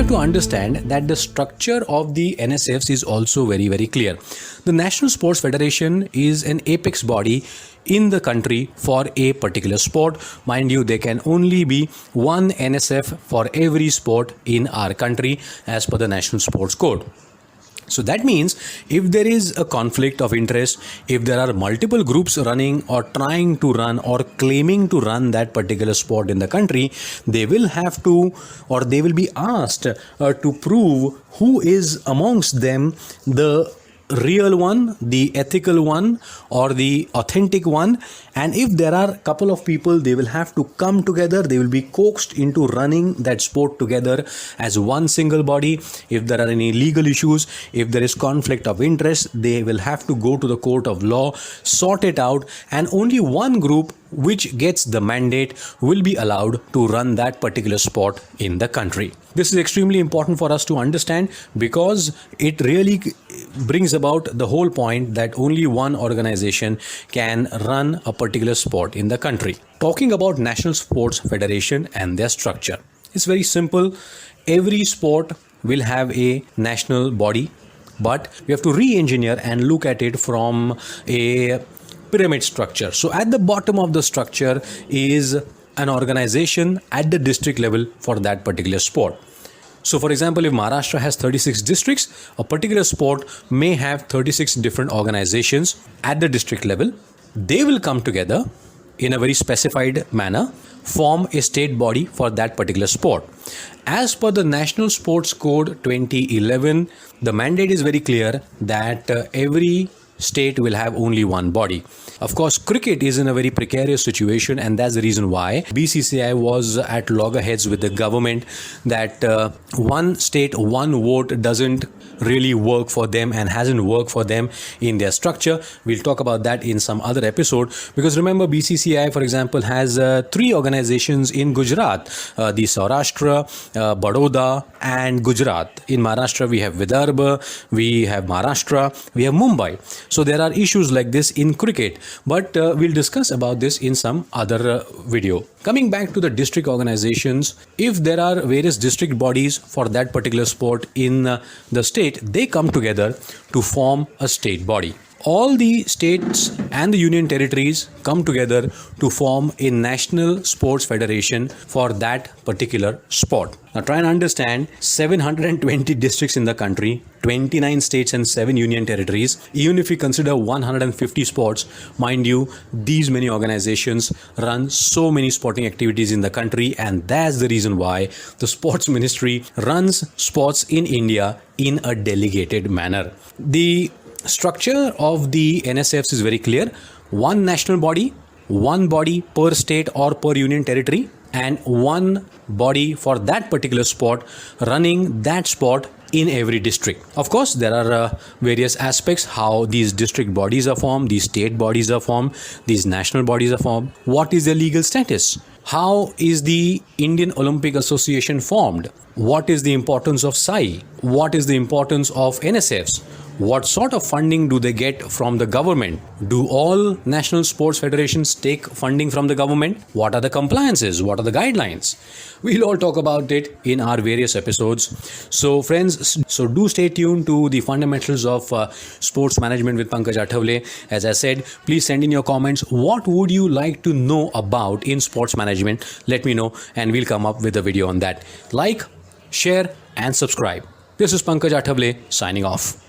have to understand that the structure of the NSFs is also very, very clear. The National Sports Federation is an apex body in the country for a particular sport. Mind you, there can only be one NSF for every sport in our country as per the National Sports Code. So that means if there is a conflict of interest, if there are multiple groups running or trying to run or claiming to run that particular sport in the country, they will have to, or they will be asked to prove who is amongst them the real one, the ethical one, or the authentic one. And if there are a couple of people, they will have to come together, they will be coaxed into running that sport together as one single body. If there are any legal issues, if there is conflict of interest, they will have to go to the court of law, sort it out, and only one group which gets the mandate will be allowed to run that particular sport in the country. This is extremely important for us to understand because it really brings about the whole point that only one organization can run a particular sport in the country. Talking about National Sports Federation and their structure, it's very simple. Every sport will have a national body, but we have to re-engineer and look at it from a pyramid structure. So at the bottom of the structure is an organization at the district level for that particular sport. So for example, if Maharashtra has 36 districts, a particular sport may have 36 different organizations at the district level. They will come together in a very specified manner, form a state body for that particular sport. As per the National Sports Code 2011, the mandate is very clear that every state will have only one body. Of course, cricket is in a very precarious situation, and that's the reason why BCCI was at loggerheads with the government that one state, one vote doesn't really work for them and hasn't worked for them in their structure. We'll talk about that in some other episode, because remember, BCCI, for example, has 3 organizations in Gujarat, the Saurashtra, Baroda and Gujarat. In Maharashtra, we have Vidarbha, we have Maharashtra, we have Mumbai. So there are issues like this in cricket, but we'll discuss about this in some other video. Coming back to the district organizations, if there are various district bodies for that particular sport in the state, they come together to form a state body. All the states and the union territories come together to form a national sports federation for that particular sport. Now try and understand 720 districts in the country, 29 states and 7 union territories. Even if we consider 150 sports, mind you, these many organizations run so many sporting activities in the country, and that's the reason why the sports ministry runs sports in India in a delegated manner. The structure of the NSFs is very clear. One national body, one body per state or per union territory, and one body for that particular sport running that sport in every district. Of course, there are various aspects how these district bodies are formed, these state bodies are formed, these national bodies are formed. What is their legal status? How is the Indian Olympic Association formed? What is the importance of SAI? What is the importance of NSFs? What sort of funding do they get from the government? Do all national sports federations take funding from the government? What are the compliances? What are the guidelines? We'll all talk about it in our various episodes. So friends, so do stay tuned to the fundamentals of sports management with Pankaj Athavale. As I said, please send in your comments. What would you like to know about in sports management? Let me know and we'll come up with a video on that. Like, share and subscribe. This is Pankaj Athavale signing off.